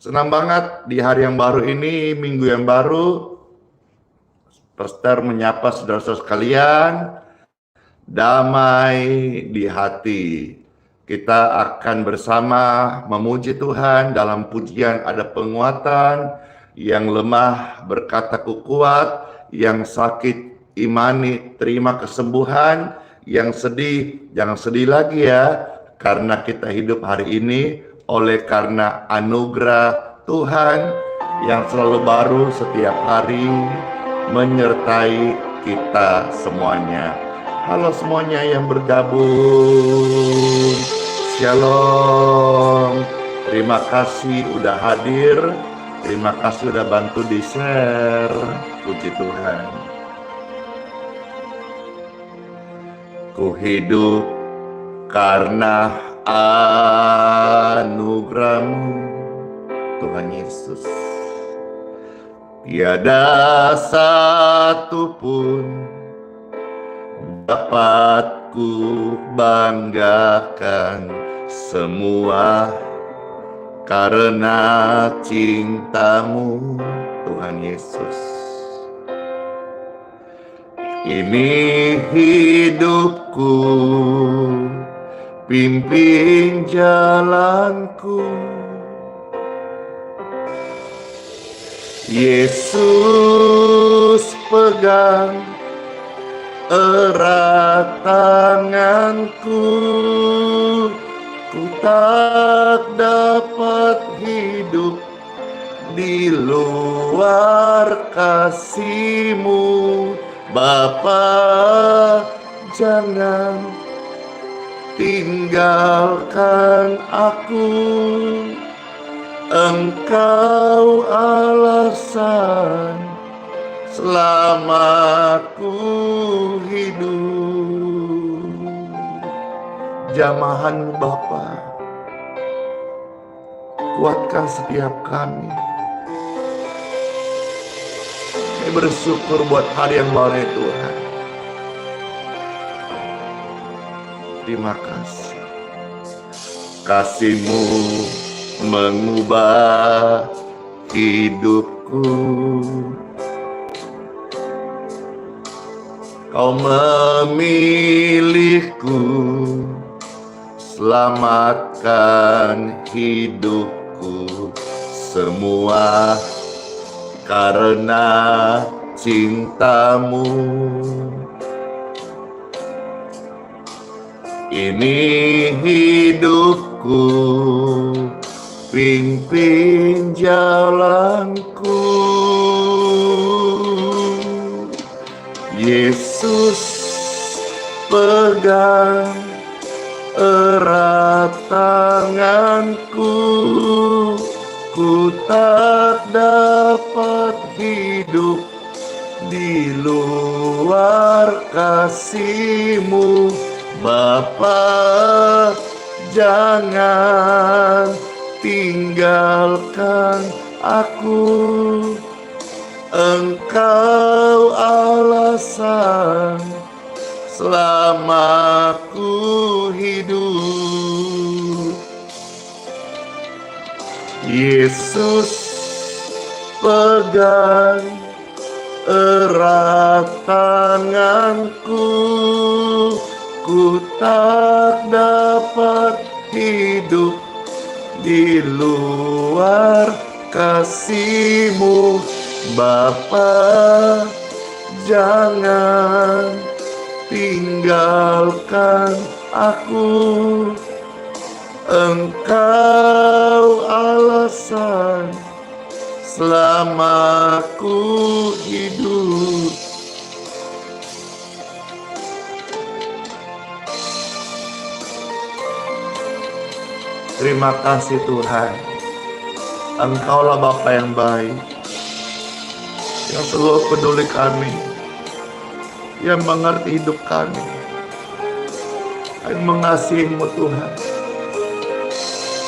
Senang banget di hari yang baru ini, minggu yang baru, Pastor menyapa saudara-saudara sekalian, damai di hati. Kita akan bersama memuji Tuhan. Dalam pujian ada penguatan, yang lemah berkata ku kuat, yang sakit imani terima kesembuhan, yang sedih jangan sedih lagi ya, karena kita hidup hari ini oleh karena anugerah Tuhan yang selalu baru setiap hari menyertai kita semuanya. Halo semuanya yang bergabung, Shalom. Terima kasih udah hadir, terima kasih udah bantu di share. Puji Tuhan. Ku hidup karena anugerah-Mu, Tuhan Yesus. Tiada satu pun dapat ku banggakan, semua karena cinta-Mu, Tuhan Yesus. Ini hidupku, pimpin jalanku, Yesus pegang erat tanganku, ku tak dapat hidup di luar kasih-Mu, Bapa. Jangan tinggalkan aku, Engkau alasan selamaku hidup. Jamahan-Mu Bapa, kuatkan setiap kami. Kami bersyukur buat hari yang baru ini Tuhan. Terima kasih. Kasih-Mu mengubah hidupku. Kau memilihku, selamatkan hidupku, semua karena cinta-Mu. Ini hidupku, pimpin jalanku, Yesus pegang erat tanganku, ku tak dapat hidup di luar kasih-Mu, Bapa. Jangan tinggalkan aku, Engkau alasan selamaku hidup. Yesus pegang erat tanganku, ku tak dapat hidup di luar kasih-Mu, Bapa. Jangan tinggalkan aku, Engkau alasan selamaku hidup. Terima kasih Tuhan, Engkaulah Bapa yang baik, yang selalu peduli kami, yang mengerti hidup kami, yang mengasihi-Mu Tuhan.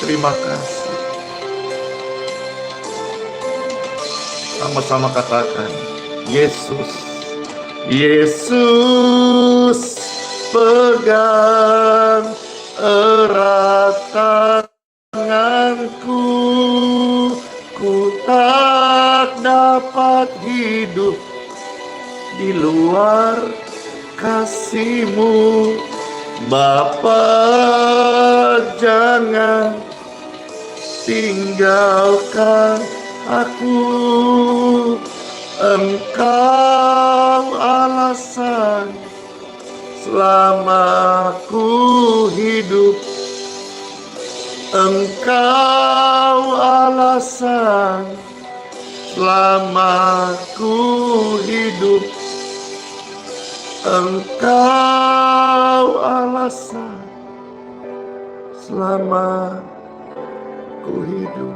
Terima kasih. Sama-sama katakan, Yesus, Yesus pegang erat tanganku, Ku tak dapat hidup di luar kasih-Mu. Bapa, jangan tinggalkan aku. Engkau alasan selama ku hidup. Engkau alasan selama ku hidup. Engkau alasan selama ku hidup.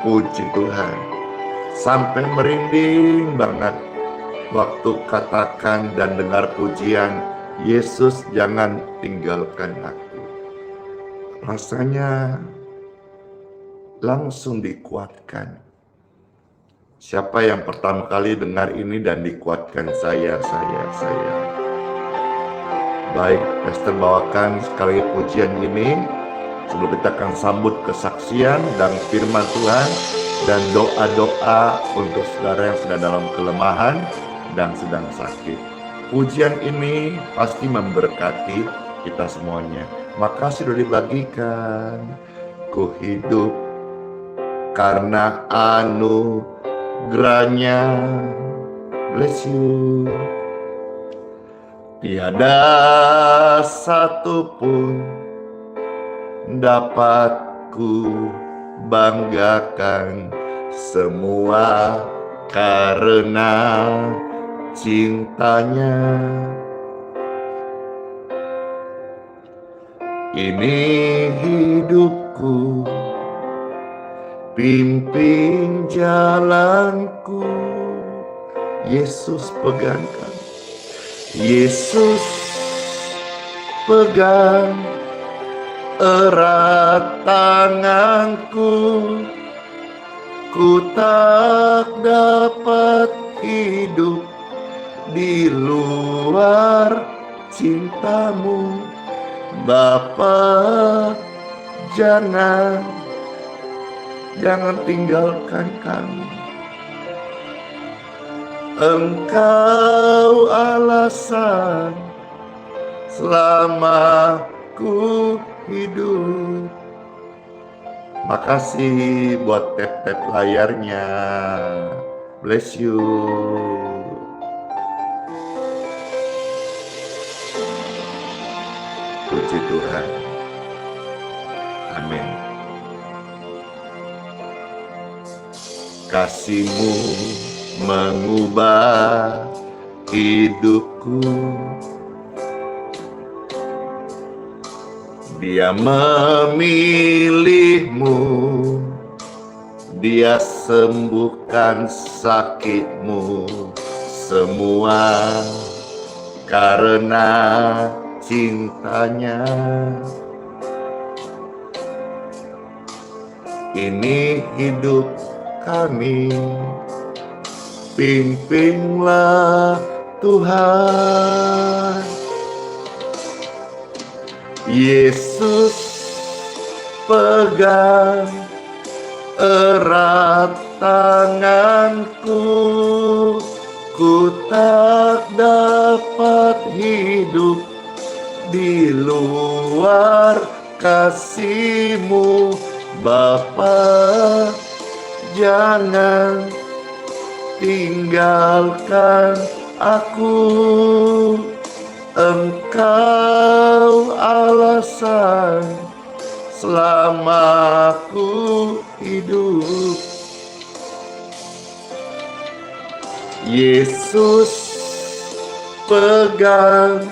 Puji Tuhan, sampai merinding banget waktu katakan dan dengar pujian, Yesus jangan tinggalkan aku. Rasanya langsung dikuatkan. Siapa yang pertama kali dengar ini dan dikuatkan? Saya. Baik, Pastor bawakan sekali pujian ini sebelum kita akan sambut kesaksian dan firman Tuhan dan doa-doa untuk saudara yang sedang dalam kelemahan dan sedang sakit. Pujian ini pasti memberkati kita semuanya. Makasih sudah dibagikan. Ku hidup karena anugerahnya. Bless you. Tiada satupun dapat ku banggakan, semua karena cintanya. Ini hidupku, pimpin jalanku. Yesus pegangkan, Yesus pegang erat tanganku. Ku tak dapat hidup di luar cintamu. Bapa, jangan tinggalkan kami. Engkau alasan selama ku hidup. Makasih buat tap-tap layarnya. Bless you. Puji Tuhan. Amin. Kasih-Mu mengubah hidupku. Dia memilih-Mu, Dia sembuhkan sakit-Mu, semua karena cintanya. Ini hidup kami, pimpinlah Tuhan. Yesus pegang erat tanganku. Ku tak dapat hidup di luar kasih-Mu. Bapa, jangan tinggalkan aku. Engkau alasan selama ku hidup. Yesus pegang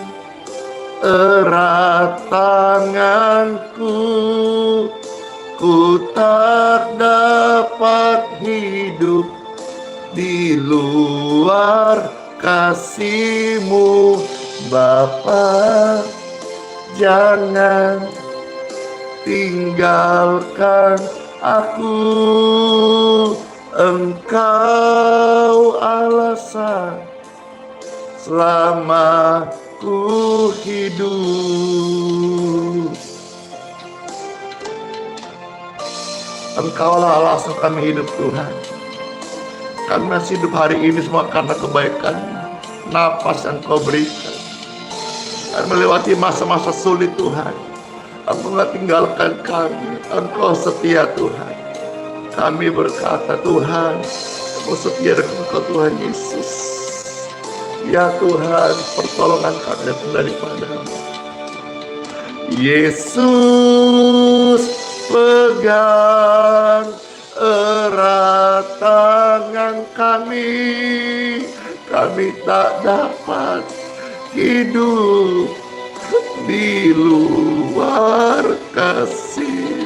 erat tanganku. Ku tak dapat hidup di luar kasih-Mu. Bapa, jangan tinggalkan aku. Engkau alasan selama ku hidup. Engkaulah alasan kami hidup Tuhan. Kami masih hidup hari ini semua karena kebaikan napas yang Kau berikan. Dan melewati masa-masa sulit Tuhan, Engkau nggak tinggalkan kami. Engkau setia Tuhan. Kami berkata Tuhan, Engkau setia dengan Engkau Tuhan Yesus. Ya Tuhan, pertolongan kami datang daripada-Mu. Yesus, pegang erat tangan kami. Kami tak dapat hidup di luar kasih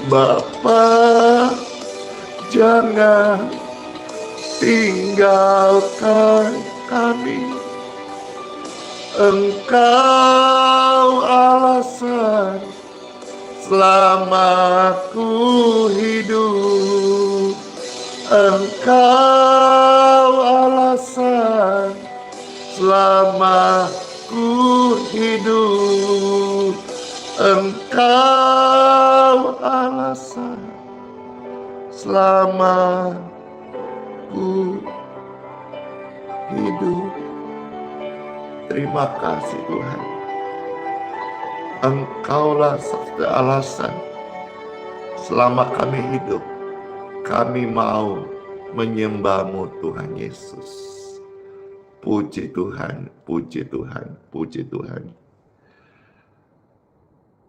Bapa. Jangan tinggalkan kami. Engkau alasan selama ku hidup. Engkau alasan selama ku hidup. Engkau alasan selama ku hidup. Terima kasih Tuhan. Engkaulah satu alasan selama kami hidup. Kami mau menyembah-Mu Tuhan Yesus. Puji Tuhan, puji Tuhan, puji Tuhan.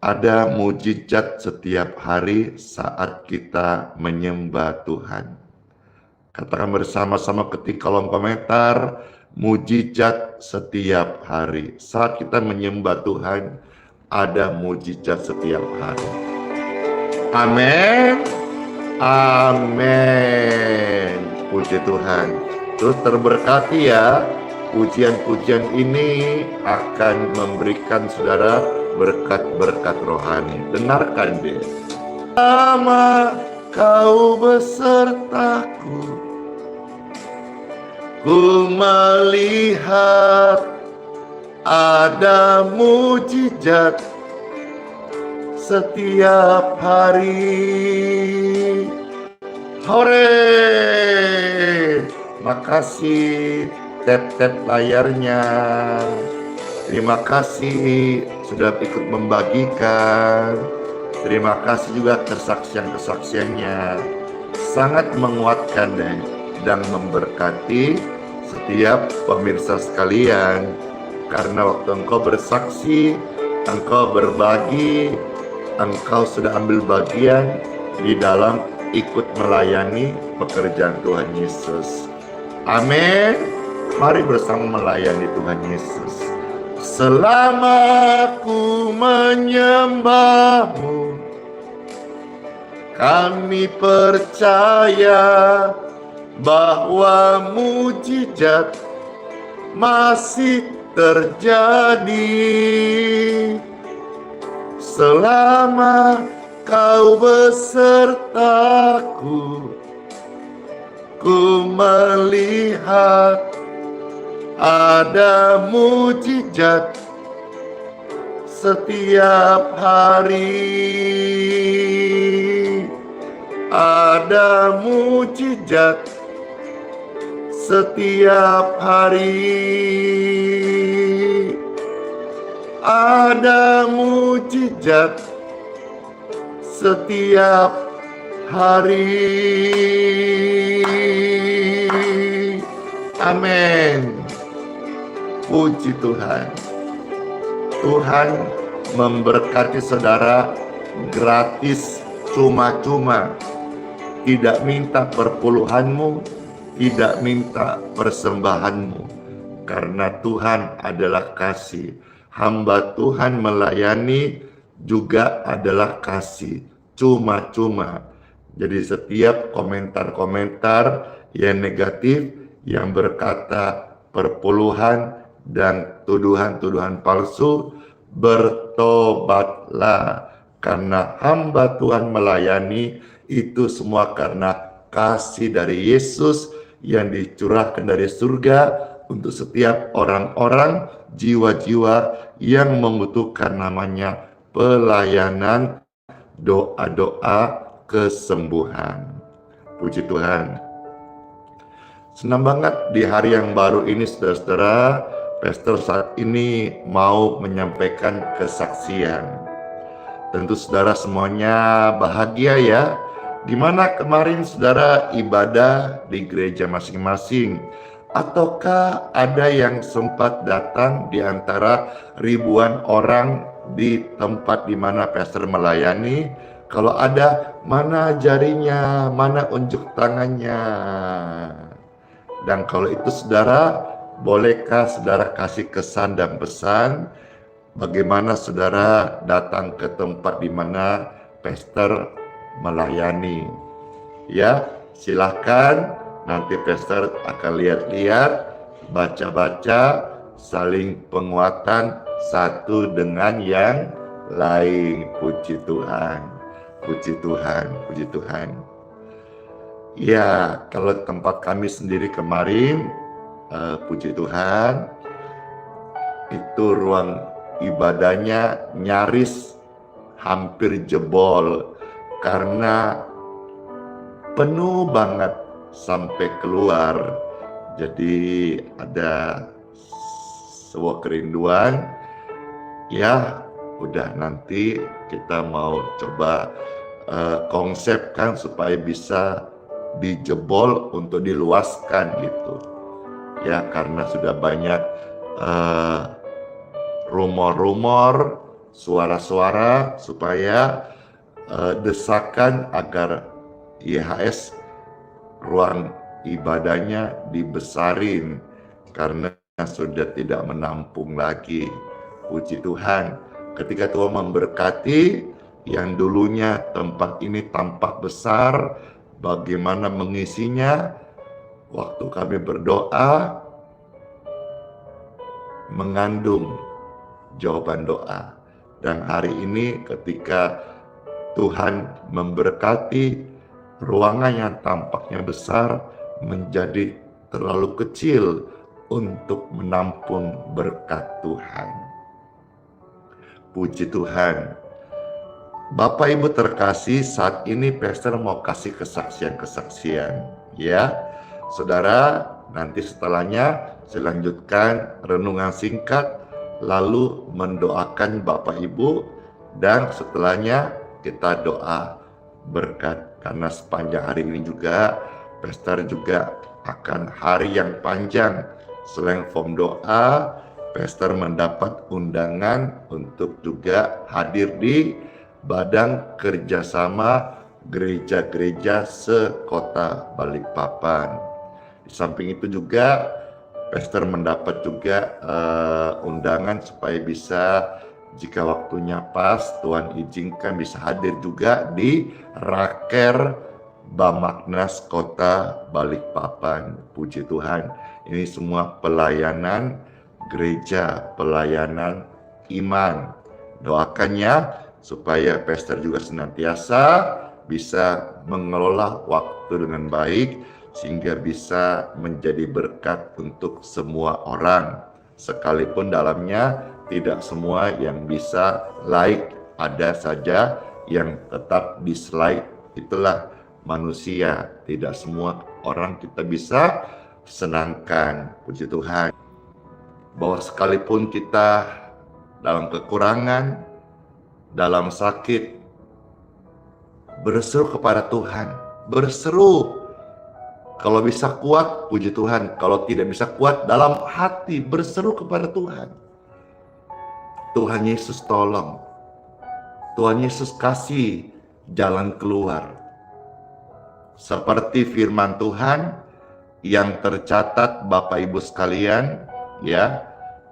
Ada mujizat setiap hari saat kita menyembah Tuhan. Katakan bersama-sama ketik kolom komentar, mujizat setiap hari. Saat kita menyembah Tuhan, ada mujizat setiap hari. Amin. Amin. Puji Tuhan. Terus terberkati ya. Pujian-pujian ini akan memberikan saudara berkat-berkat rohani. Dengarkan deh. Lama Kau besertaku, ku melihat ada mujizat setiap hari. Hore! Makasih tap-tap layarnya. Terima kasih sudah ikut membagikan. Terima kasih juga kesaksian-kesaksiannya. Sangat menguatkan dan memberkati setiap pemirsa sekalian. Karena waktu engkau bersaksi, engkau berbagi, engkau sudah ambil bagian di dalam ikut melayani pekerjaan Tuhan Yesus. Amin. Mari bersama melayani Tuhan Yesus. Selama ku menyembah-Mu, kami percaya bahwa mujizat masih terjadi. Selama Kau besertaku, ku melihat ada mujizat setiap hari. Ada mujizat setiap hari. Ada mujizat setiap hari. Amin. Puji Tuhan. Tuhan memberkati saudara gratis, cuma-cuma. Tidak minta perpuluhanmu, tidak minta persembahanmu. Karena Tuhan adalah kasih. Hamba Tuhan melayani juga adalah kasih, cuma-cuma. Jadi setiap komentar-komentar yang negatif, yang berkata perpuluhan dan tuduhan-tuduhan palsu, bertobatlah. Karena hamba Tuhan melayani itu semua karena kasih dari Yesus yang dicurahkan dari surga untuk setiap orang-orang, jiwa-jiwa yang membutuhkan namanya pelayanan, doa-doa, kesembuhan. Puji Tuhan. Senang banget di hari yang baru ini, saudara-saudara, pastor saat ini mau menyampaikan kesaksian. Tentu saudara semuanya bahagia ya. Gimana kemarin saudara ibadah di gereja masing-masing? Ataukah ada yang sempat datang di antara ribuan orang di tempat di mana pastor melayani? Kalau ada, mana jarinya, mana unjuk tangannya? Dan kalau itu saudara, bolehkah saudara kasih kesan dan pesan bagaimana saudara datang ke tempat di mana pastor melayani? Ya, silahkan, nanti pastor akan lihat-lihat, baca-baca, saling penguatan satu dengan yang lain. Puji Tuhan, puji Tuhan, puji Tuhan. Ya, kalau tempat kami sendiri kemarin, puji Tuhan, itu ruang ibadahnya nyaris hampir jebol karena penuh banget sampai keluar. Jadi ada sebuah kerinduan, ya udah nanti kita mau coba konsepkan supaya bisa dijebol untuk diluaskan gitu ya, karena sudah banyak rumor-rumor, suara-suara supaya desakan agar IHS ruang ibadahnya dibesarin karena sudah tidak menampung lagi. Puji Tuhan, ketika Tuhan memberkati yang dulunya tempat ini tampak besar, bagaimana mengisinya? Waktu kami berdoa mengandung jawaban doa. Dan hari ini ketika Tuhan memberkati, ruangan yang tampaknya besar menjadi terlalu kecil untuk menampung berkat Tuhan. Puji Tuhan. Bapak Ibu terkasih, saat ini pastor mau kasih kesaksian-kesaksian ya. Saudara, nanti setelahnya saya lanjutkan renungan singkat, lalu mendoakan Bapak Ibu, dan setelahnya kita doa berkat. Karena sepanjang hari ini juga pastor juga akan hari yang panjang. Selain form doa, pastor mendapat undangan untuk juga hadir di Badan Kerjasama Gereja-Gereja Sekota Balikpapan. Di samping itu juga pastor mendapat juga undangan supaya bisa, jika waktunya pas, Tuhan izinkan bisa hadir juga di Raker Bamaknas Kota Balikpapan. Puji Tuhan, ini semua pelayanan gereja, pelayanan iman. Doakannya supaya pastor juga senantiasa bisa mengelola waktu dengan baik, sehingga bisa menjadi berkat untuk semua orang. Sekalipun dalamnya tidak semua yang bisa like, ada saja yang tetap dislike. Itulah manusia, tidak semua orang kita bisa senangkan. Puji Tuhan, bahwa sekalipun kita dalam kekurangan, dalam sakit, berseru kepada Tuhan, berseru. Kalau bisa kuat, puji Tuhan. Kalau tidak bisa kuat, dalam hati berseru kepada Tuhan. Tuhan Yesus tolong. Tuhan Yesus kasih jalan keluar. Seperti firman Tuhan yang tercatat Bapak Ibu sekalian, ya,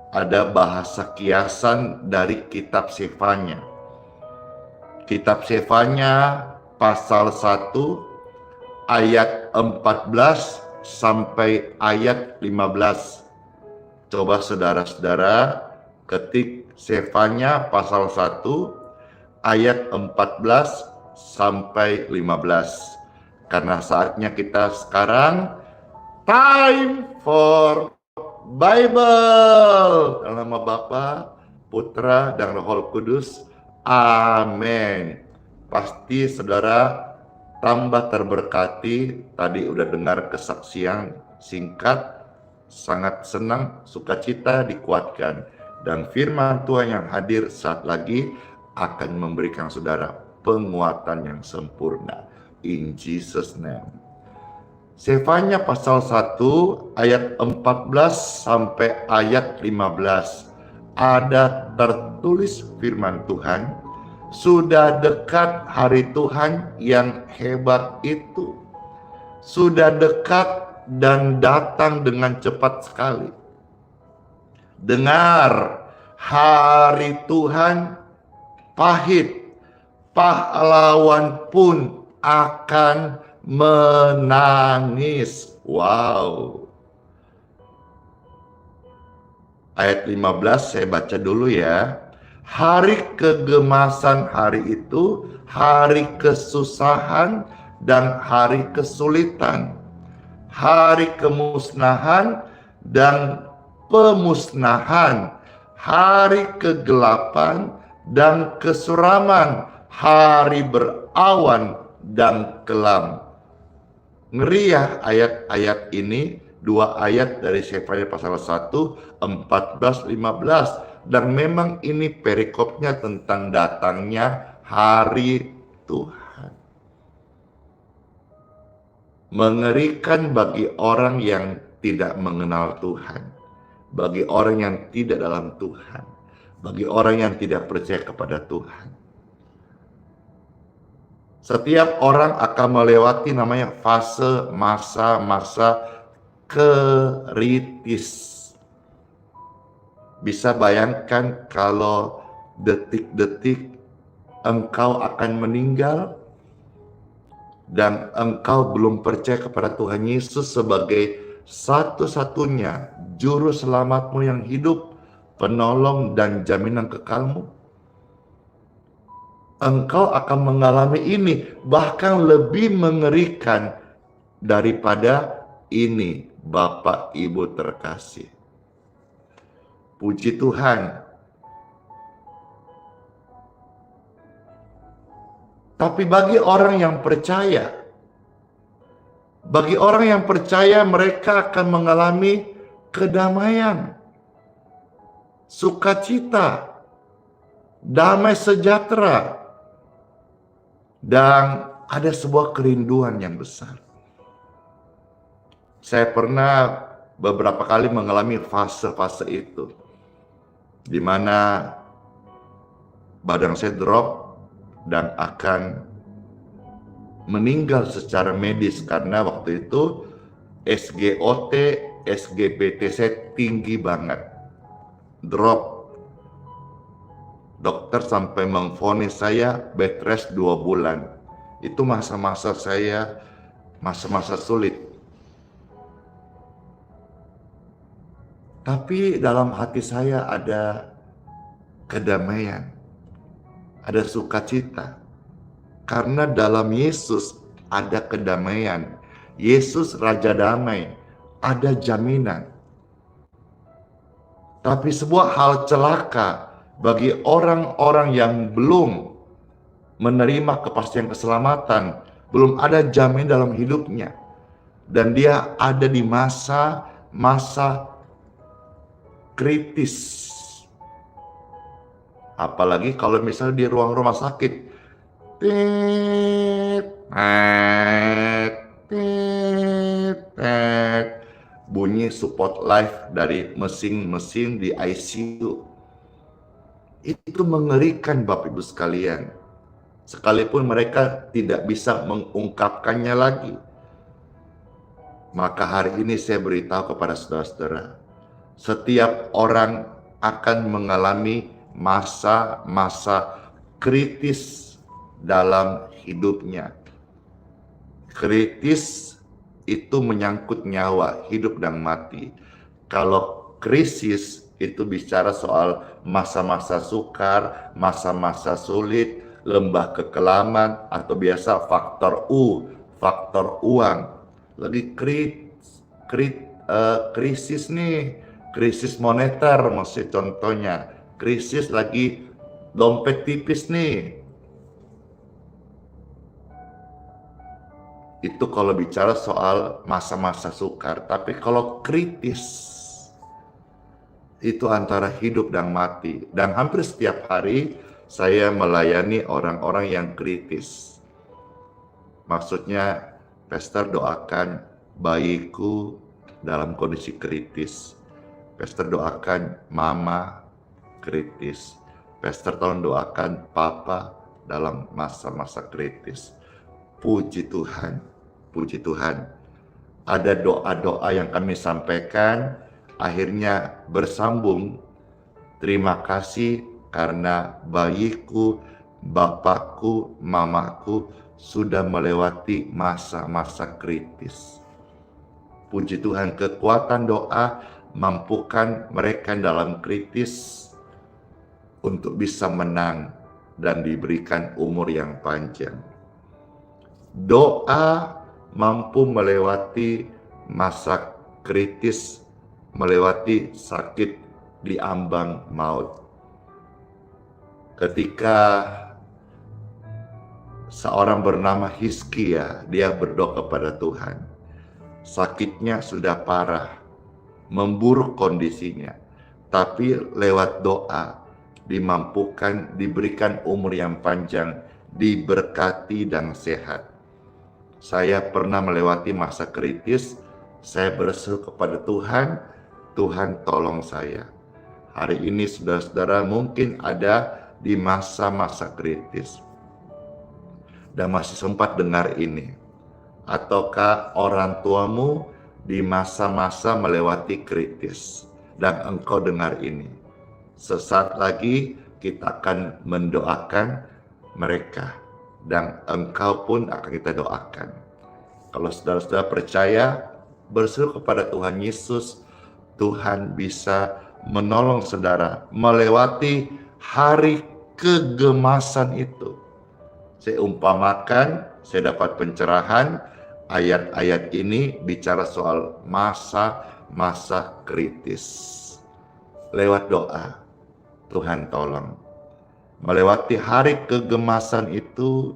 ada bahasa kiasan dari kitab Sefanya. Kitab Sefanya pasal 1 ayat 14 sampai ayat 15. Coba saudara-saudara ketik Sefanya pasal 1 ayat 14 sampai 15. Karena saatnya kita sekarang time for Bible. Dalam nama Bapa, Putra, dan Roh Kudus. Amin. Pasti saudara tambah terberkati. Tadi udah dengar kesaksian singkat, sangat senang, sukacita, dikuatkan. Dan firman Tuhan yang hadir saat lagi akan memberikan saudara penguatan yang sempurna. In Jesus' name. Sefanya pasal 1 ayat 14 sampai ayat 15. Ada tertulis firman Tuhan, sudah dekat hari Tuhan yang hebat itu. Sudah dekat dan datang dengan cepat sekali. Dengar, hari Tuhan pahit, pahlawan pun akan menangis. Wow. Ayat 15 saya baca dulu ya. Hari kegemasan hari itu, hari kesusahan dan hari kesulitan, hari kemusnahan dan pemusnahan, hari kegelapan dan kesuraman, hari berawan dan kelam. Ngeri ya ayat-ayat ini, dua ayat dari Sefanya pasal 1, 14, 15. Dan memang ini perikopnya tentang datangnya hari Tuhan. Mengerikan bagi orang yang tidak mengenal Tuhan, bagi orang yang tidak dalam Tuhan, bagi orang yang tidak percaya kepada Tuhan. Setiap orang akan melewati namanya fase masa-masa kritis. Bisa bayangkan kalau detik-detik engkau akan meninggal dan engkau belum percaya kepada Tuhan Yesus sebagai satu-satunya juru selamatmu yang hidup, penolong dan jaminan kekalmu. Engkau akan mengalami ini, bahkan lebih mengerikan daripada ini, Bapak Ibu terkasih. Puji Tuhan. Tapi bagi orang yang percaya, mereka akan mengalami kedamaian, sukacita, damai sejahtera, dan ada sebuah kerinduan yang besar. Saya pernah beberapa kali mengalami fase-fase itu, di mana badan saya drop dan akan meninggal secara medis karena waktu itu SGOT, SGBT saya tinggi banget, drop. Dokter sampai memvonis saya bed rest 2 bulan. Itu masa-masa saya, masa-masa sulit. Tapi dalam hati saya ada kedamaian, ada sukacita. Karena dalam Yesus ada kedamaian. Yesus Raja Damai, ada jaminan. Tapi sebuah hal celaka bagi orang-orang yang belum menerima kepastian keselamatan, belum ada jamin dalam hidupnya, dan dia ada di masa kritis. Apalagi kalau misalnya di ruang rumah sakit, bunyi support life dari mesin-mesin di ICU. Itu mengerikan Bapak Ibu sekalian. Sekalipun mereka tidak bisa mengungkapkannya lagi. Maka hari ini saya beritahu kepada saudara-saudara, setiap orang akan mengalami masa-masa kritis dalam hidupnya. Kritis itu menyangkut nyawa, hidup dan mati. Kalau krisis itu bicara soal masa-masa sukar, masa-masa sulit, lembah kekelaman, atau biasa faktor U, faktor uang. Lagi krisis nih, krisis moneter maksud contohnya, krisis lagi dompet tipis nih. Itu kalau bicara soal masa-masa sukar. Tapi kalau kritis, itu antara hidup dan mati. Dan hampir setiap hari saya melayani orang-orang yang kritis. Maksudnya, pastor doakan bayiku dalam kondisi kritis. Pastor doakan mama kritis. Pastor tolong doakan papa dalam masa-masa kritis. Puji Tuhan, puji Tuhan. Ada doa-doa yang kami sampaikan, akhirnya bersambung. Terima kasih karena bayiku, bapakku, mamaku sudah melewati masa-masa kritis. Puji Tuhan, kekuatan doa mampukan mereka dalam kritis untuk bisa menang dan diberikan umur yang panjang. Doa mampu melewati masa kritis, melewati sakit di ambang maut. Ketika seorang bernama Hizkia, dia berdoa kepada Tuhan. Sakitnya sudah parah, memburuk kondisinya. Tapi lewat doa, dimampukan, diberikan umur yang panjang, diberkati dan sehat. Saya pernah melewati masa kritis, saya berseru kepada Tuhan, Tuhan tolong saya. Hari ini saudara-saudara mungkin ada di masa-masa kritis dan masih sempat dengar ini. Ataukah orang tuamu di masa-masa melewati kritis dan engkau dengar ini. Sesaat lagi kita akan mendoakan mereka dan engkau pun akan kita doakan. Kalau saudara-saudara percaya, berseru kepada Tuhan Yesus, Tuhan bisa menolong saudara melewati hari kegemasan itu. Saya umpamakan, saya dapat pencerahan, ayat-ayat ini bicara soal masa-masa kritis. Lewat doa, Tuhan tolong. Melewati hari kegemasan itu,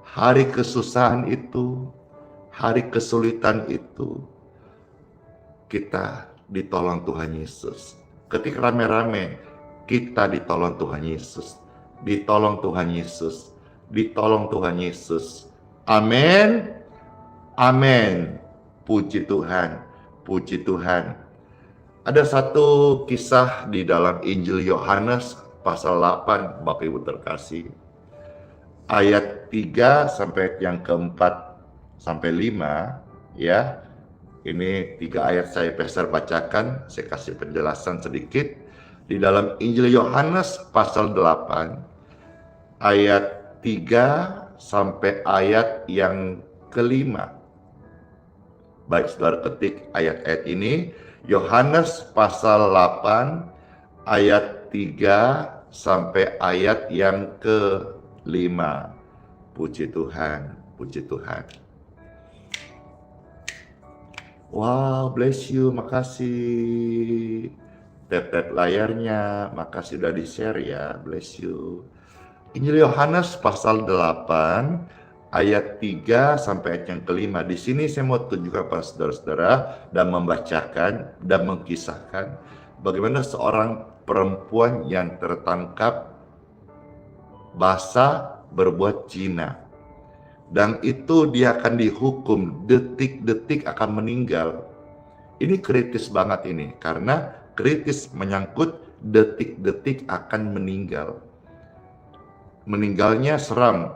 hari kesusahan itu, hari kesulitan itu, kita ditolong Tuhan Yesus. Ketika rame-rame, kita ditolong Tuhan Yesus. Ditolong Tuhan Yesus. Ditolong Tuhan Yesus. Amin. Amin. Puji Tuhan. Puji Tuhan. Ada satu kisah di dalam Injil Yohanes pasal 8, Bapak Ibu terkasih. Ayat 3 sampai yang keempat sampai 5, ya. Ini 3 ayat saya pastor bacakan, saya kasih penjelasan sedikit. Di dalam Injil Yohanes pasal 8, ayat 3 sampai ayat yang ke-5. Baik, saudara ketik ayat-ayat ini. Yohanes pasal 8 ayat 3 sampai ayat yang ke-5. Puji Tuhan, puji Tuhan. Wow, bless you, makasih. Tap-tap layarnya, makasih udah di-share ya, bless you. Injil Yohanes pasal 8 ayat 3 sampai ayat yang ke-5. Di sini saya mau tunjukkan pada saudara-saudara dan membacakan dan mengkisahkan bagaimana seorang perempuan yang tertangkap basah berbuat zina. Dan itu dia akan dihukum, detik-detik akan meninggal. Ini kritis banget ini, karena kritis menyangkut detik-detik akan meninggal. Meninggalnya seram,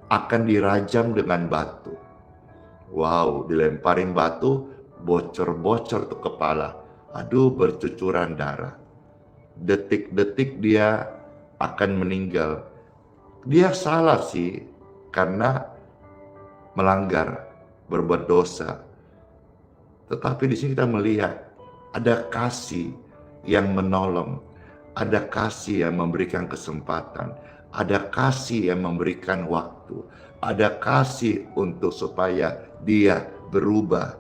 akan dirajam dengan batu. Wow, dilemparin batu, bocor-bocor tuh kepala. Aduh, bercucuran darah. Detik-detik dia akan meninggal. Dia salah sih, karena melanggar, berbuat dosa. Tetapi di sini kita melihat ada kasih yang menolong, ada kasih yang memberikan kesempatan, ada kasih yang memberikan waktu, ada kasih untuk supaya dia berubah.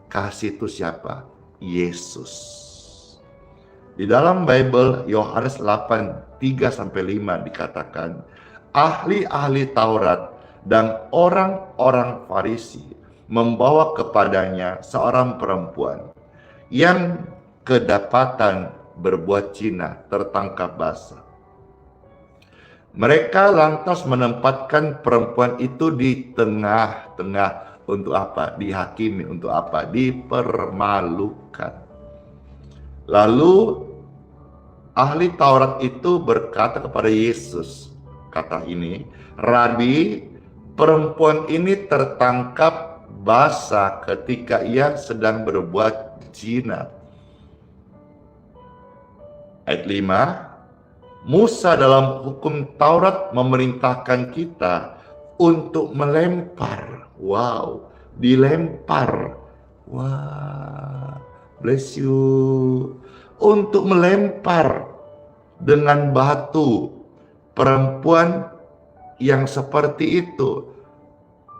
Kasih itu siapa? Yesus. Di dalam Bible Yohanes 8, 3-5 dikatakan, ahli-ahli Taurat Dan orang-orang Farisi membawa kepadanya seorang perempuan yang kedapatan berbuat zina, tertangkap basah. Mereka lantas menempatkan perempuan itu di tengah-tengah untuk apa? Dihakimi untuk apa? Dipermalukan. Lalu ahli Taurat itu berkata kepada Yesus, kata ini, "Rabi, perempuan ini tertangkap basah ketika ia sedang berbuat zina." Ayat 5, Musa dalam hukum Taurat memerintahkan kita untuk melempar. Wow, dilempar. Wah, bless you. Untuk melempar dengan batu perempuan yang seperti itu.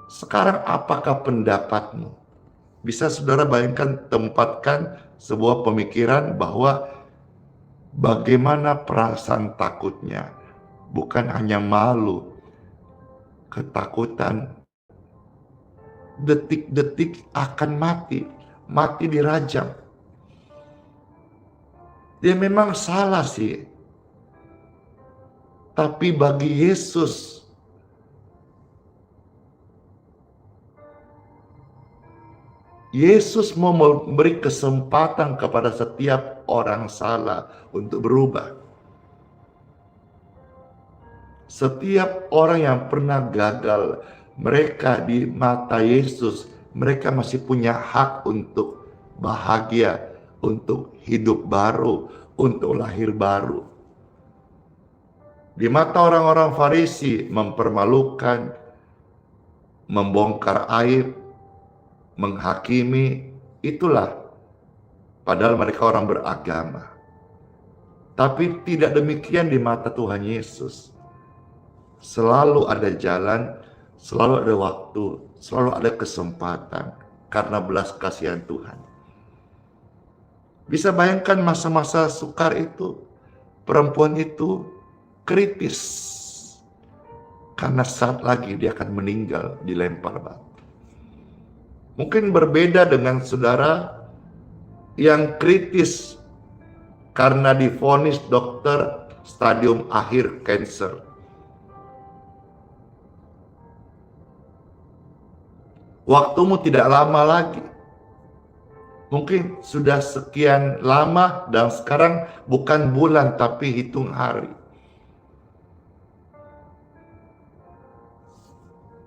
Sekarang apakah pendapatmu? Bisa saudara bayangkan, tempatkan sebuah pemikiran bahwa bagaimana perasaan takutnya, bukan hanya malu, ketakutan, detik-detik akan mati dirajam. Dia memang salah sih, tapi bagi Yesus, Yesus mau memberi kesempatan kepada setiap orang salah untuk berubah. Setiap orang yang pernah gagal, mereka di mata Yesus, mereka masih punya hak untuk bahagia, untuk hidup baru, untuk lahir baru. Di mata orang-orang Farisi, mempermalukan, membongkar aib, menghakimi, itulah padahal mereka orang beragama. Tapi tidak demikian di mata Tuhan Yesus. Selalu ada jalan, selalu ada waktu, selalu ada kesempatan karena belas kasihan Tuhan. Bisa bayangkan masa-masa sukar itu, perempuan itu kritis karena saat lagi dia akan meninggal dilempar batu. Mungkin berbeda dengan saudara yang kritis karena divonis dokter stadium akhir kanker. Waktumu tidak lama lagi. Mungkin sudah sekian lama dan sekarang bukan bulan tapi hitung hari.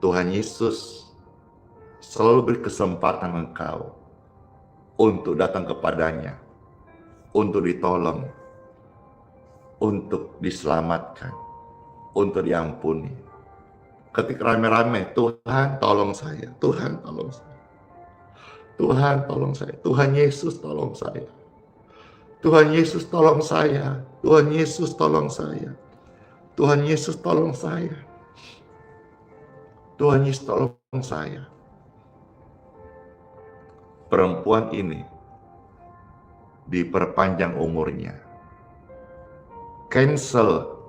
Tuhan Yesus selalu beri kesempatan engkau untuk datang kepadanya, untuk ditolong, untuk diselamatkan, untuk diampuni. Ketika rame-rame, Tuhan tolong saya, Tuhan tolong saya, Tuhan tolong saya, Tuhan Yesus tolong saya, Tuhan Yesus tolong saya, Tuhan Yesus tolong saya, Tuhan Yesus tolong saya, Tuhan Yesus tolong saya. Perempuan ini diperpanjang umurnya, cancel,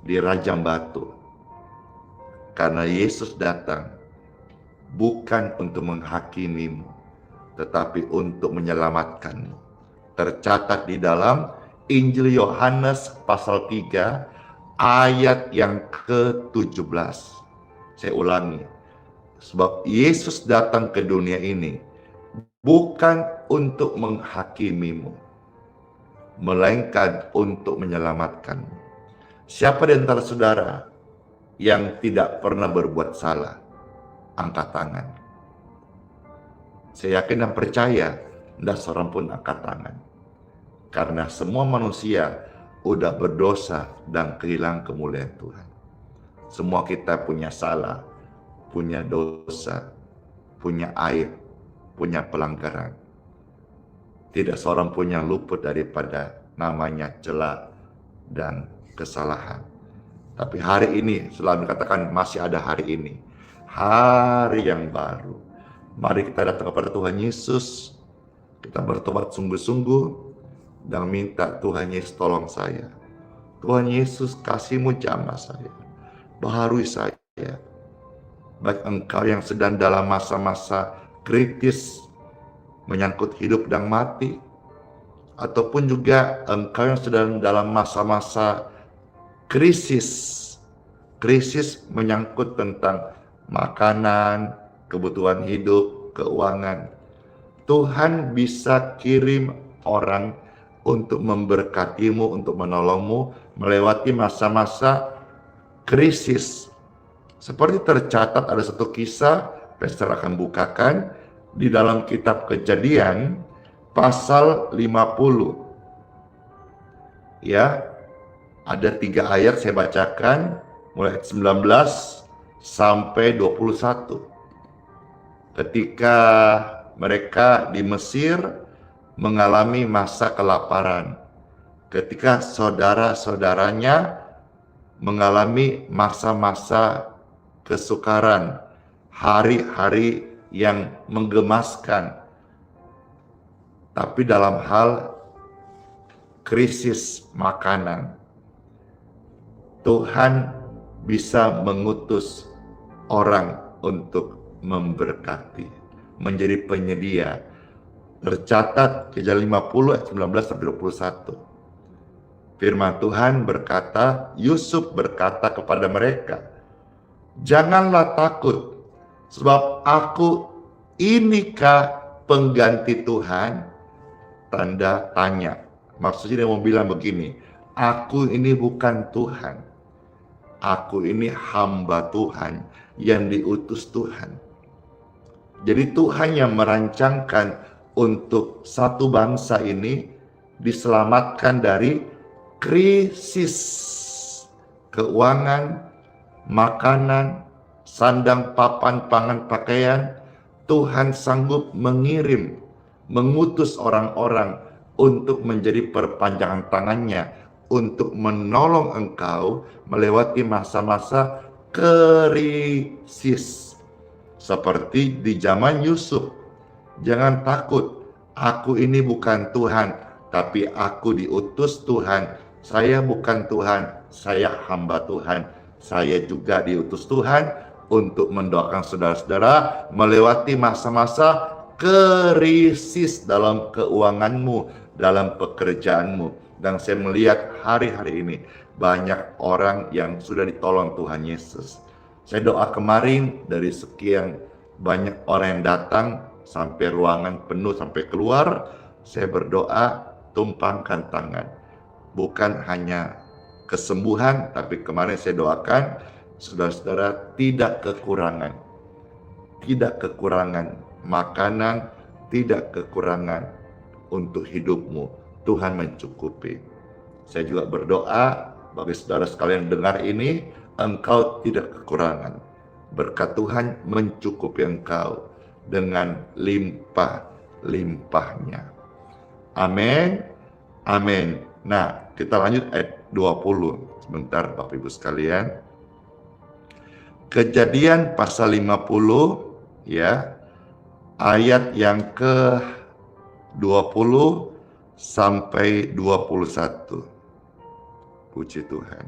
dirajam batu, karena Yesus datang bukan untuk menghakimimu, tetapi untuk menyelamatkanmu. Tercatat di dalam Injil Yohanes pasal 3 ayat yang ke-17. Saya ulangi, sebab Yesus datang ke dunia ini bukan untuk menghakimimu, melainkan untuk menyelamatkanmu. Siapa di antara saudara yang tidak pernah berbuat salah? Angkat tangan. Saya yakin dan percaya, tidak seorang pun angkat tangan. Karena semua manusia udah berdosa dan kehilangan kemuliaan Tuhan. Semua kita punya salah, punya dosa, punya aib, punya pelanggaran. Tidak seorang pun yang luput daripada namanya celah dan kesalahan. Tapi hari ini, selalu dikatakan masih ada hari ini, hari yang baru. Mari kita datang kepada Tuhan Yesus, kita bertobat sungguh-sungguh dan minta Tuhan Yesus tolong saya. Tuhan Yesus kasih-Mu jamah saya, baharui saya, baik engkau yang sedang dalam masa-masa kritis menyangkut hidup dan mati, ataupun juga engkau yang sedang dalam masa-masa krisis menyangkut tentang makanan, kebutuhan hidup, keuangan. Tuhan bisa kirim orang untuk memberkatimu, untuk menolongmu melewati masa-masa krisis. Seperti tercatat ada satu kisah, Pastor akan bukakan di dalam kitab Kejadian pasal 50. Ya, ada 3 ayat saya bacakan, mulai ayat 19 sampai 21. Ketika mereka di Mesir mengalami masa kelaparan, ketika saudara-saudaranya mengalami masa-masa kesukaran, hari-hari yang menggemaskan, tapi dalam hal krisis makanan, Tuhan bisa mengutus orang untuk memberkati, menjadi penyedia. Tercatat Kejadian 50 ayat 19 sampai 21. Firman Tuhan berkata, Yusuf berkata kepada mereka, "Janganlah takut, sebab aku inikah pengganti Tuhan?" Tanda tanya. Maksudnya dia mau bilang begini, aku ini bukan Tuhan. Aku ini hamba Tuhan yang diutus Tuhan. Jadi Tuhan yang merancangkan untuk satu bangsa ini diselamatkan dari krisis keuangan, makanan, sandang, papan, pangan, pakaian. Tuhan sanggup mengutus orang-orang untuk menjadi perpanjangan tangannya, untuk menolong engkau melewati masa-masa krisis. Seperti di zaman Yusuf, jangan takut, aku ini bukan Tuhan, tapi aku diutus Tuhan. Saya bukan Tuhan, saya hamba Tuhan. Saya juga diutus Tuhan untuk mendoakan saudara-saudara melewati masa-masa krisis dalam keuanganmu, dalam pekerjaanmu. Dan saya melihat hari-hari ini banyak orang yang sudah ditolong Tuhan Yesus. Saya doa kemarin dari sekian banyak orang yang datang sampai ruangan penuh sampai keluar, saya berdoa tumpangkan tangan. Bukan hanya kesembuhan, tapi kemarin saya doakan saudara-saudara tidak kekurangan makanan, tidak kekurangan untuk hidupmu. Tuhan mencukupi. Saya juga berdoa bagi saudara sekalian dengar ini, engkau tidak kekurangan. Berkat Tuhan mencukupi engkau dengan limpah-limpahnya. Amin. Amin. Nah, kita lanjut ayat 20. Sebentar Bapak Ibu sekalian. Kejadian pasal 50 ya. Ayat yang ke-20 sampai 21. Puji Tuhan.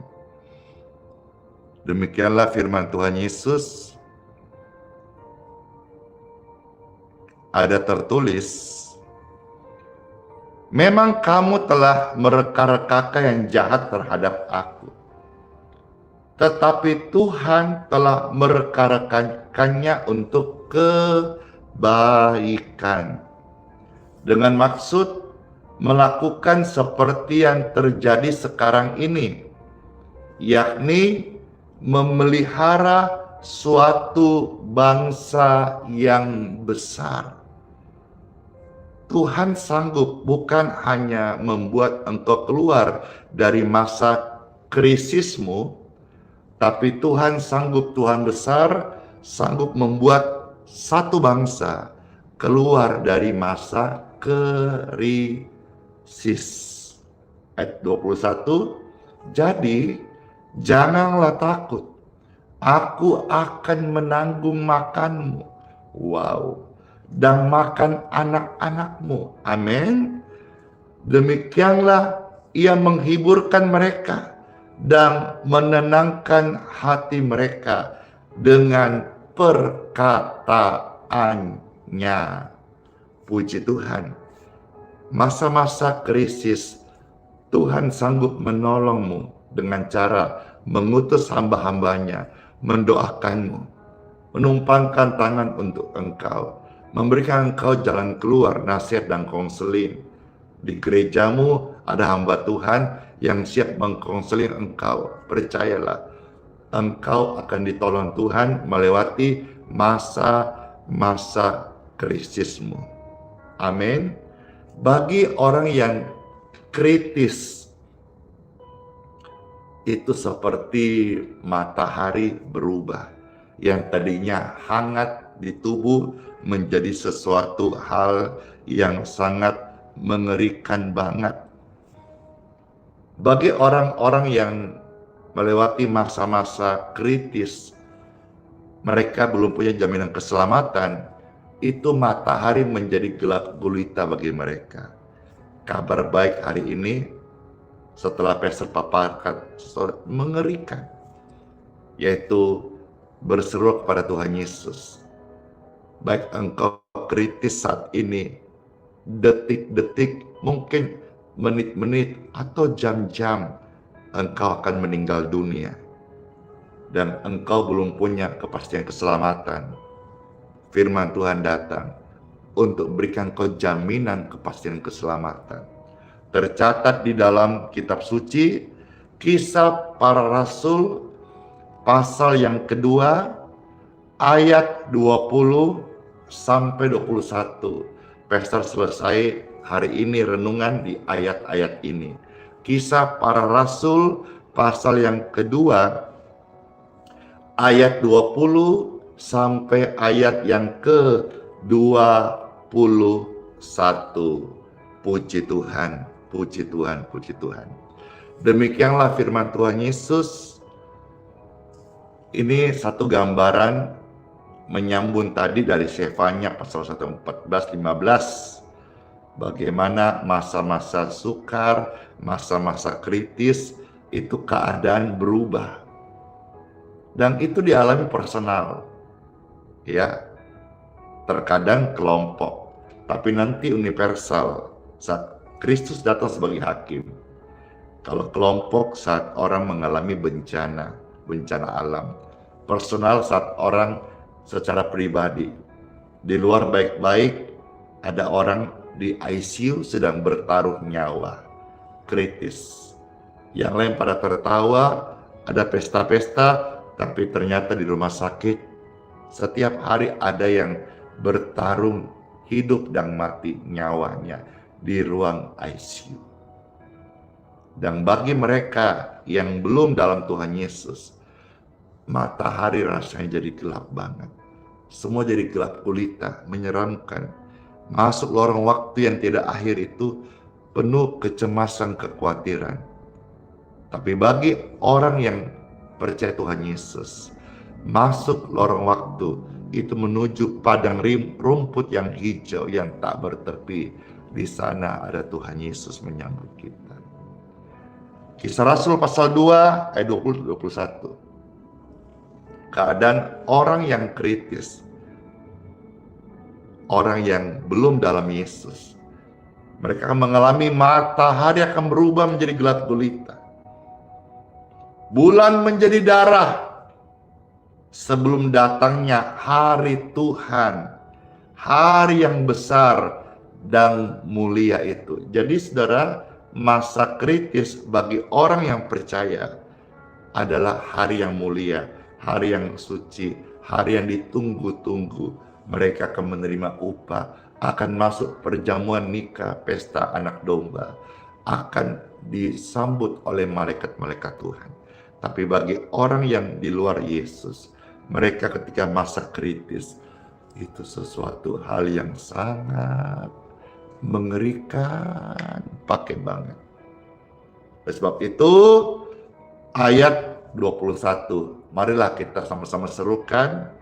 Demikianlah firman Tuhan Yesus. Ada tertulis, memang kamu telah mereka-rekakan yang jahat terhadap aku, tetapi Tuhan telah mereka-rekannya untuk kebaikan, dengan maksud melakukan seperti yang terjadi sekarang ini, yakni memelihara suatu bangsa yang besar. Tuhan sanggup bukan hanya membuat engkau keluar dari masa krisismu, tapi Tuhan sanggup, Tuhan besar, sanggup membuat satu bangsa keluar dari masa krisis. Ayat 21, jadi janganlah takut, aku akan menanggung makanmu. Wow. Dan makan anak-anakmu. Amin. Demikianlah ia menghiburkan mereka dan menenangkan hati mereka dengan perkataannya. Puji Tuhan. Masa-masa krisis, Tuhan sanggup menolongmu dengan cara mengutus hamba-hambanya, mendoakanmu, menumpangkan tangan untuk engkau, memberikan engkau jalan keluar, nasihat dan konseling. Di gerejamu ada hamba Tuhan yang siap mengkonseling engkau. Percayalah, engkau akan ditolong Tuhan melewati masa-masa krisismu. Amin. Bagi orang yang kritis, itu seperti matahari berubah. Yang tadinya hangat di tubuh menjadi sesuatu hal yang sangat mengerikan banget. Bagi orang-orang yang melewati masa-masa kritis, mereka belum punya jaminan keselamatan, itu matahari menjadi gelap gulita bagi mereka. Kabar baik hari ini, setelah Pastor paparkan, mengerikan, yaitu berseru kepada Tuhan Yesus. Baik engkau kritis saat ini, detik-detik, mungkin menit-menit atau jam-jam, engkau akan meninggal dunia. Dan engkau belum punya kepastian keselamatan. Firman Tuhan datang untuk berikan kau jaminan kepastian keselamatan. Tercatat di dalam kitab suci, Kisah Para Rasul, pasal yang kedua, ayat 20 sampai 21. Pastor selesai hari ini renungan di ayat-ayat ini. Kisah Para Rasul, pasal yang kedua, ayat 20 sampai ayat yang ke-21. Puji Tuhan, puji Tuhan, puji Tuhan. Demikianlah firman Tuhan Yesus. Ini satu gambaran menyambung tadi dari Sefanya pasal 1:14-15. Bagaimana masa-masa sukar, masa-masa kritis, itu keadaan berubah. Dan itu dialami personal. Ya, terkadang kelompok, tapi nanti universal saat Kristus datang sebagai hakim. Kalau kelompok saat orang mengalami bencana alam. Personal saat orang secara pribadi. Di luar baik-baik, ada orang di ICU sedang bertaruh nyawa, kritis. Yang lain pada tertawa, ada pesta-pesta, tapi ternyata di rumah sakit setiap hari ada yang bertarung hidup dan mati nyawanya di ruang ICU. Dan bagi mereka yang belum dalam Tuhan Yesus, matahari rasanya jadi gelap banget. Semua jadi gelap gulita, menyeramkan. Masuk lorong waktu yang tidak akhir itu penuh kecemasan, kekhawatiran. Tapi bagi orang yang percaya Tuhan Yesus, masuk lorong waktu itu menuju padang rumput yang hijau yang tak bertepi. Di sana ada Tuhan Yesus menyambut kita. Kisah Rasul pasal 2 ayat 20-21. Keadaan orang yang kritis, orang yang belum dalam Yesus, mereka akan mengalami matahari akan berubah menjadi gelap gulita, bulan menjadi darah sebelum datangnya hari Tuhan, hari yang besar dan mulia itu. Jadi saudara, masa kritis bagi orang yang percaya adalah hari yang mulia, hari yang suci, hari yang ditunggu-tunggu. Mereka akan menerima upah, akan masuk perjamuan nikah, pesta anak domba, akan disambut oleh malaikat-malaikat Tuhan. Tapi bagi orang yang di luar Yesus, mereka ketika masa kritis, itu sesuatu hal yang sangat mengerikan, pakai banget. Oleh sebab itu, ayat 21, marilah kita sama-sama serukan,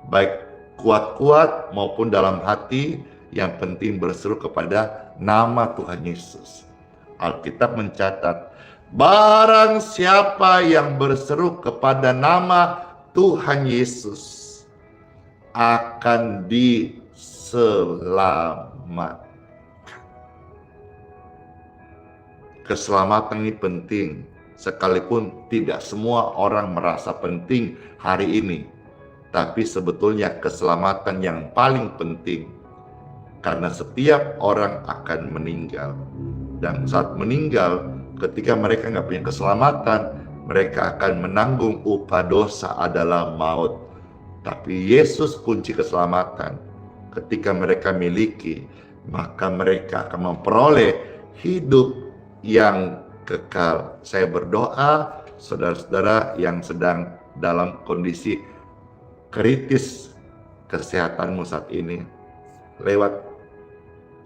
baik kuat-kuat maupun dalam hati, yang penting berseru kepada nama Tuhan Yesus. Alkitab mencatat, barang siapa yang berseru kepada nama Tuhan Yesus, akan diselamatkan. Keselamatan ini penting, sekalipun tidak semua orang merasa penting hari ini. Tapi sebetulnya keselamatan yang paling penting, karena setiap orang akan meninggal. Dan saat meninggal, ketika mereka nggak punya keselamatan, mereka akan menanggung upah dosa adalah maut. Tapi Yesus kunci keselamatan. Ketika mereka miliki, maka mereka akan memperoleh hidup yang kekal. Saya berdoa, saudara-saudara yang sedang dalam kondisi kritis kesehatanmu saat ini, lewat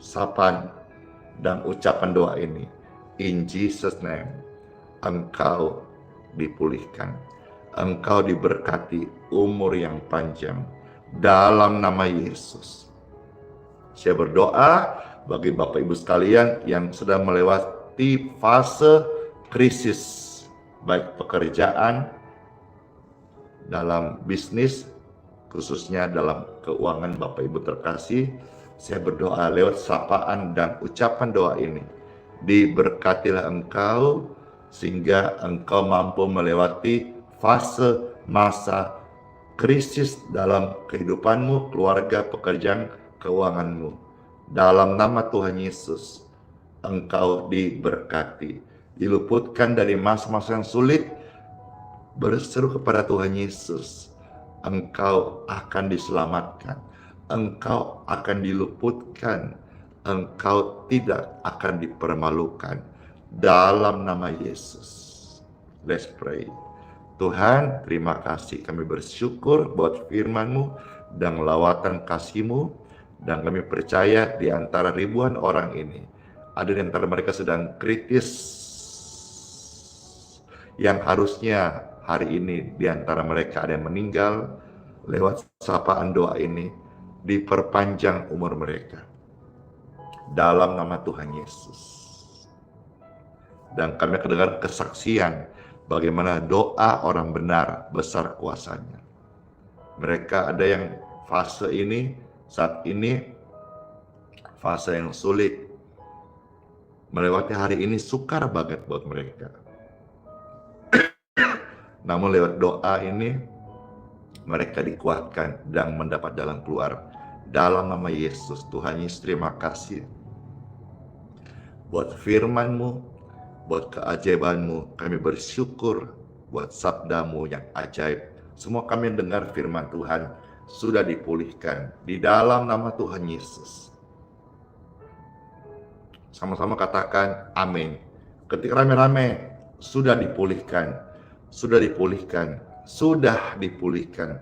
sapaan dan ucapan doa ini, in Jesus name, engkau dipulihkan, engkau diberkati umur yang panjang dalam nama Yesus. Saya berdoa bagi Bapak Ibu sekalian yang sedang melewati fase krisis, baik pekerjaan, dalam bisnis, khususnya dalam keuangan Bapak Ibu terkasih. Saya berdoa lewat sapaan dan ucapan doa ini, diberkatilah engkau sehingga engkau mampu melewati fase masa krisis dalam kehidupanmu, keluarga, pekerjaan, keuanganmu. Dalam nama Tuhan Yesus, engkau diberkati, diluputkan dari masa-masa yang sulit. Berseru kepada Tuhan Yesus, engkau akan diselamatkan, engkau akan diluputkan, engkau tidak akan dipermalukan dalam nama Yesus. Let's pray. Tuhan, terima kasih, kami bersyukur buat firman-Mu dan lawatan kasih-Mu, dan kami percaya di antara ribuan orang ini, ada di antara mereka sedang kritis, yang harusnya hari ini di antara mereka ada yang meninggal. Lewat sapaan doa ini, diperpanjang umur mereka dalam nama Tuhan Yesus. Dan kami akan dengar kesaksian bagaimana doa orang benar besar kuasanya. Mereka ada yang fase ini, saat ini fase yang sulit, melewati hari ini sukar banget buat mereka. Namun lewat doa ini mereka dikuatkan dan mendapat jalan keluar dalam nama Yesus. Tuhan Yesus, terima kasih buat firman-Mu, buat keajaiban-Mu. Kami bersyukur buat sabda-Mu yang ajaib. Semua kami dengar firman Tuhan sudah dipulihkan di dalam nama Tuhan Yesus. Sama-sama katakan amin. Ketika rame-rame, sudah dipulihkan, sudah dipulihkan, sudah dipulihkan,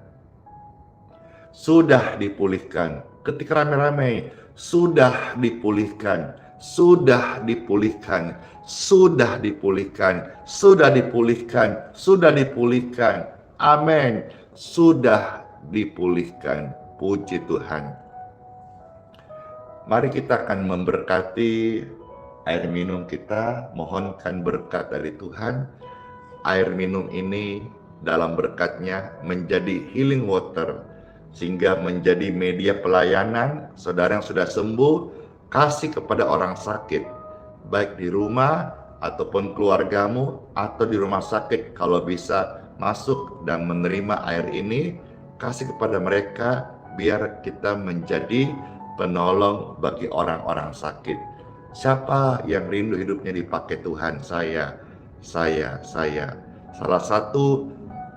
sudah dipulihkan. Ketika rame-rame, sudah dipulihkan, sudah dipulihkan, sudah dipulihkan, sudah dipulihkan, sudah dipulihkan. Amin. Sudah dipulihkan. Puji Tuhan. Mari kita akan memberkati air minum kita, mohonkan berkat dari Tuhan. Air minum ini dalam berkatnya menjadi healing water, sehingga menjadi media pelayanan. Saudara yang sudah sembuh, kasih kepada orang sakit, baik di rumah ataupun keluargamu, atau di rumah sakit. Kalau bisa masuk dan menerima air ini, kasih kepada mereka, biar kita menjadi penolong bagi orang-orang sakit. Siapa yang rindu hidupnya dipakai Tuhan? Saya. Salah satu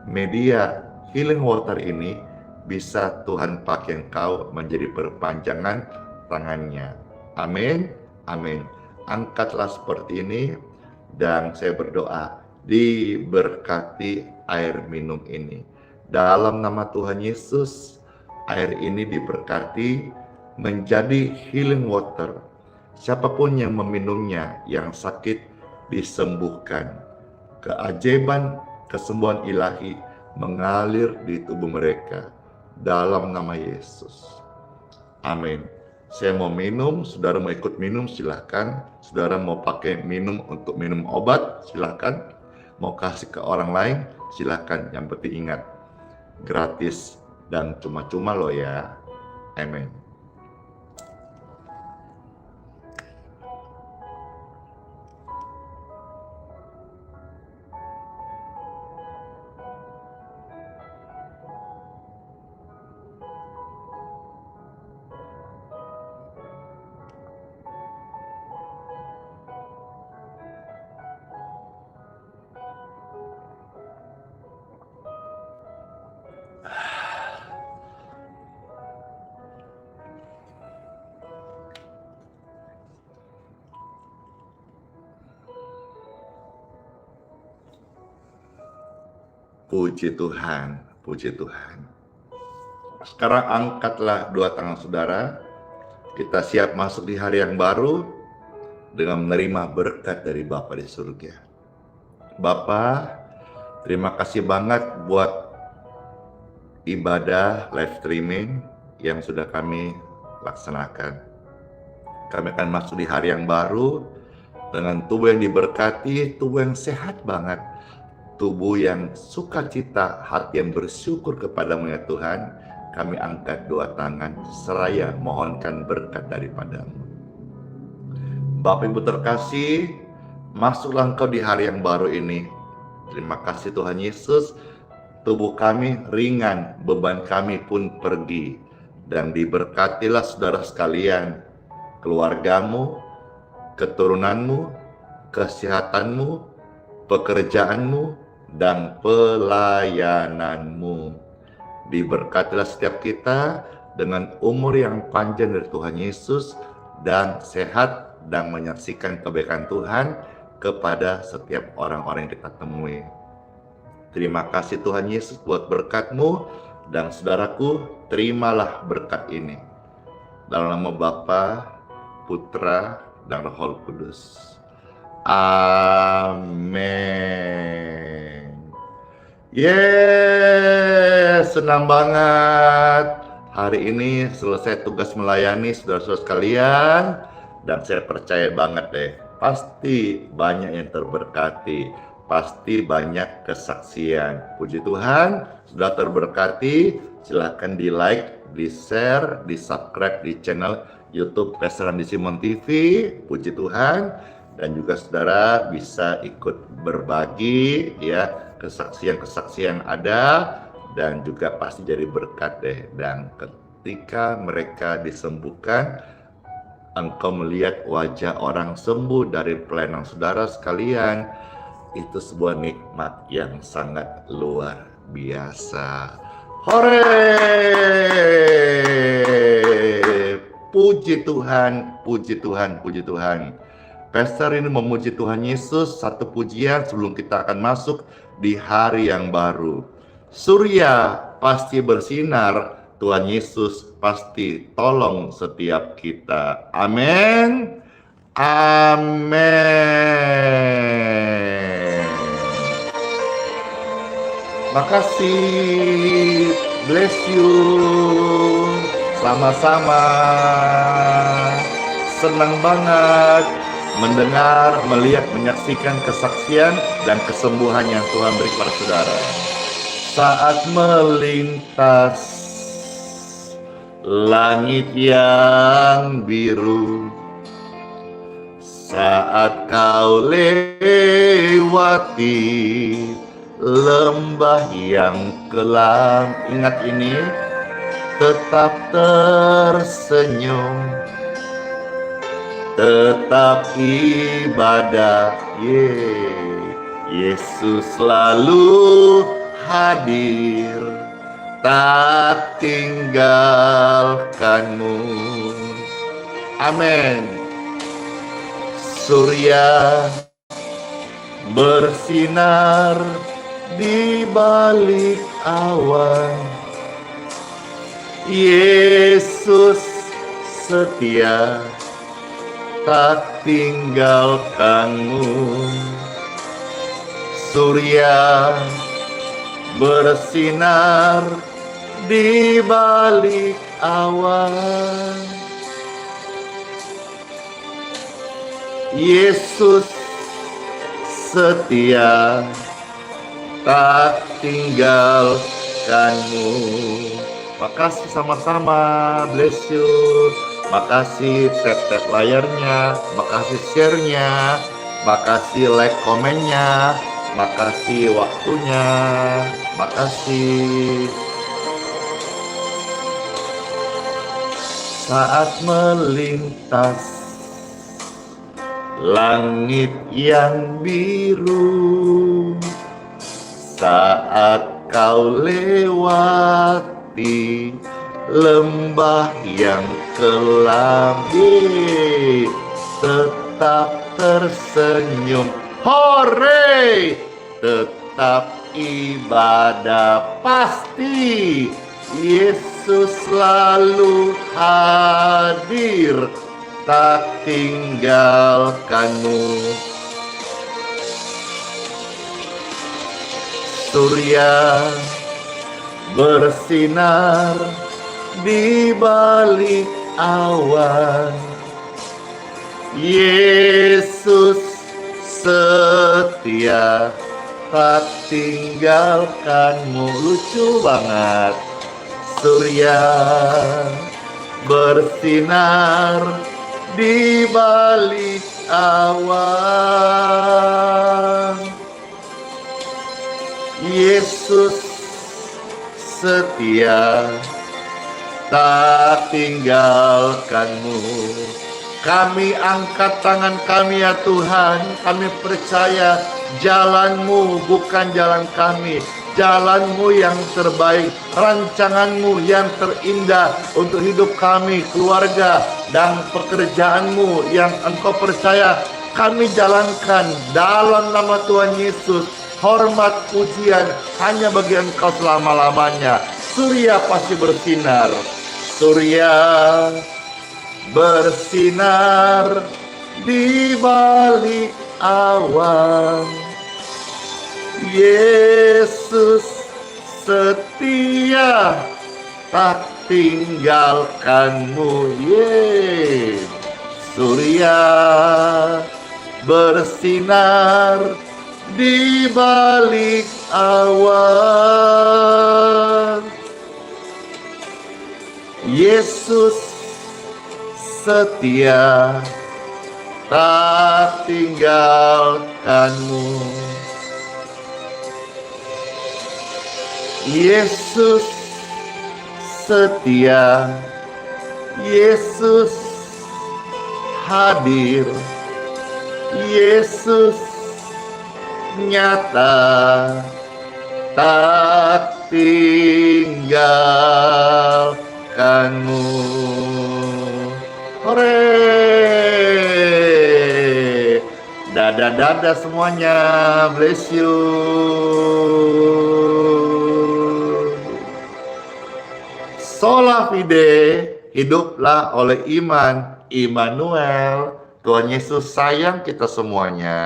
media healing water ini bisa Tuhan pakai engkau menjadi perpanjangan tangannya. Amin, amin. Angkatlah seperti ini, dan saya berdoa diberkati air minum ini. Dalam nama Tuhan Yesus, air ini diberkati menjadi healing water. Siapapun yang meminumnya, yang sakit disembuhkan. Keajaiban, kesembuhan ilahi mengalir di tubuh mereka. Dalam nama Yesus. Amin. Saya mau minum, saudara mau ikut minum, silahkan. Saudara mau pakai minum untuk minum obat, silahkan. Mau kasih ke orang lain, silahkan. Yang penting ingat, gratis dan cuma-cuma loh ya. Amin. Puji Tuhan, puji Tuhan. Sekarang angkatlah dua tangan saudara. Kita siap masuk di hari yang baru dengan menerima berkat dari Bapa di surga. Bapa, terima kasih banget buat ibadah live streaming yang sudah kami laksanakan. Kami akan masuk di hari yang baru dengan tubuh yang diberkati, tubuh yang sehat banget, tubuh yang sukacita, hati yang bersyukur kepadamu ya Tuhan. Kami angkat dua tangan seraya mohonkan berkat daripadamu. Bapak Ibu terkasih, masuklah Engkau di hari yang baru ini. Terima kasih Tuhan Yesus, tubuh kami ringan, beban kami pun pergi. Dan diberkatilah saudara sekalian, keluargamu, keturunanmu, kesehatanmu, pekerjaanmu, dan pelayananmu. Diberkatilah setiap kita dengan umur yang panjang dari Tuhan Yesus dan sehat dan menyaksikan kebaikan Tuhan kepada setiap orang-orang yang kita temui. Terima kasih Tuhan Yesus buat berkat-Mu, dan saudaraku, terimalah berkat ini. Dalam nama Bapa, Putra, dan Roh Kudus. Amin. Yes, senang banget. Hari ini selesai tugas melayani saudara-saudara sekalian, dan saya percaya banget deh, pasti banyak yang terberkati, pasti banyak kesaksian. Puji Tuhan, sudah terberkati. Silahkan di like, di share, di subscribe di channel YouTube Pastor Randy Simon TV. Puji Tuhan. Dan juga saudara bisa ikut berbagi ya kesaksian-kesaksian ada, dan juga pasti jadi berkat deh. Dan ketika mereka disembuhkan, engkau melihat wajah orang sembuh dari pelayanan saudara sekalian, itu sebuah nikmat yang sangat luar biasa. Hore! Puji Tuhan, puji Tuhan, puji Tuhan. Pastor ini memuji Tuhan Yesus, satu pujian sebelum kita akan masuk di hari yang baru. Surya pasti bersinar, Tuhan Yesus pasti tolong setiap kita. Amin. Amin. Makasih. Bless you. Sama-sama. Senang banget mendengar, melihat, menyaksikan kesaksian dan kesembuhan yang Tuhan beri kepada saudara. Saat melintas langit yang biru, saat kau lewati lembah yang kelam, ingat ini, tetap tersenyum, tetap ibadah. Yesus selalu hadir, tak tinggalkanmu. Amin. Surya bersinar di balik awan, Yesus setia, tak tinggalkanmu. Surya bersinar di balik awan, Yesus setia, tak tinggalkanmu. Makasih sama-sama, bless you. Makasih tap-tap layarnya, makasih share-nya, makasih like komennya, makasih waktunya, makasih. Saat melintas langit yang biru, saat kau lewati lembah yang kelam, tetap tersenyum, hore, tetap ibadah pasti. Yesus selalu hadir, tak tinggalkanmu. Surya bersinar di balik awan, Yesus setia, tak tinggalkanmu. Lucu banget. Surya bersinar di balik awan, Yesus setia, tak tinggalkanmu. Kami angkat tangan kami ya Tuhan, kami percaya jalan-Mu bukan jalan kami. Jalan-Mu yang terbaik, rancangan-Mu yang terindah untuk hidup kami, keluarga, dan pekerjaan-Mu yang Engkau percaya kami jalankan dalam nama Tuhan Yesus. Hormat pujian hanya bagi Engkau selama-lamanya. Surya pasti bersinar, surya bersinar di balik awan, Yesus setia, tak tinggalkanmu. Surya bersinar di balik awan, Yesus setia, tak tinggalkanmu. Yesus setia, Yesus hadir, Yesus nyata, tak tinggalkanmu. Hore! Dadah semuanya, bless you. Sola fide, hiduplah oleh iman. Immanuel, Tuhan Yesus sayang kita semuanya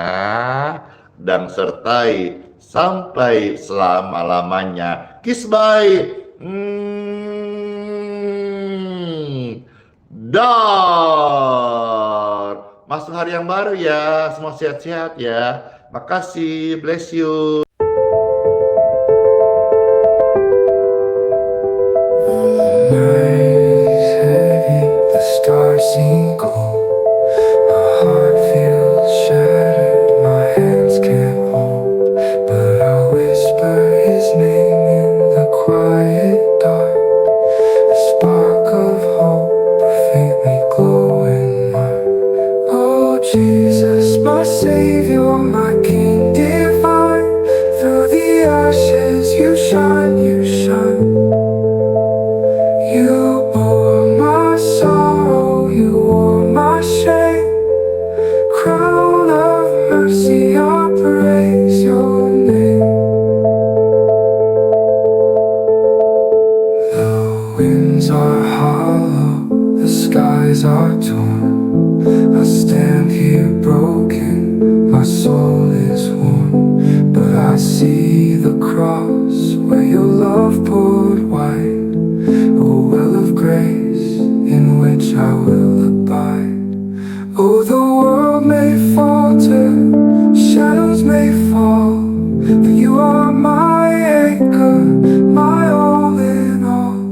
dan sertai sampai selama-lamanya. Kiss bye. Dar. Masuk hari yang baru ya. Semua sehat-sehat ya. Makasih. Bless you. Jesus, my Savior, my King divine. Through the ashes you shine, you shine. You bore my sorrow, you wore my shame. Crown of mercy, I praise your name. The winds are hollow, the skies are torn. I stand here broken, my soul is worn, but I see the cross where your love poured wide, a well of grace in which I will abide. Oh, the world may falter, shadows may fall, but you are my anchor, my all in all.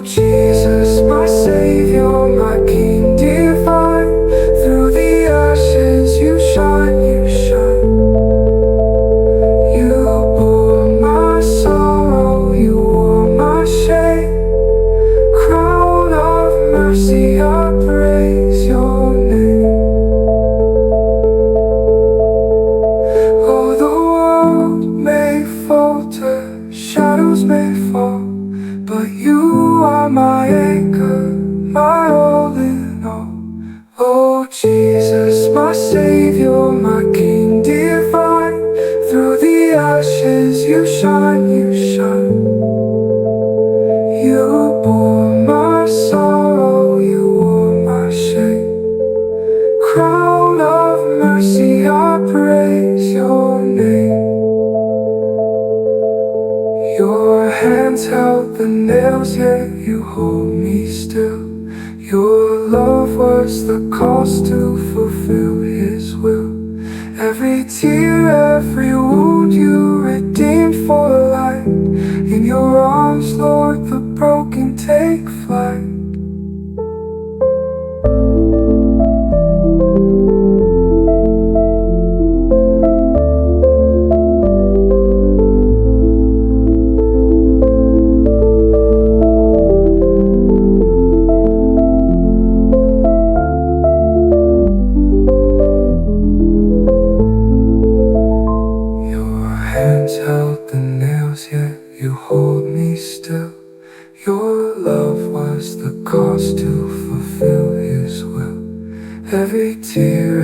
Oh Jesus, my Savior, my King divine, through the ashes you shine, you shine. You bore my sorrow, you wore my shame. Crown of mercy, I praise your name. Oh, the world may falter, shadows may fall, but you are my anchor, my all in all. Oh Jesus, my Savior, my King divine, through the ashes you shine, you shine. You bore my sorrow, you wore my shame. Crown of mercy, I praise your name. Your hands held the nails, yet you hold me still. Your love was the cost to fulfill His will. Every tear, every wound you redeemed for life. In your arms, Lord, the broken take flight. Hands held the nails, yet you hold me still. Your love was the cost to fulfill His will. Every tear,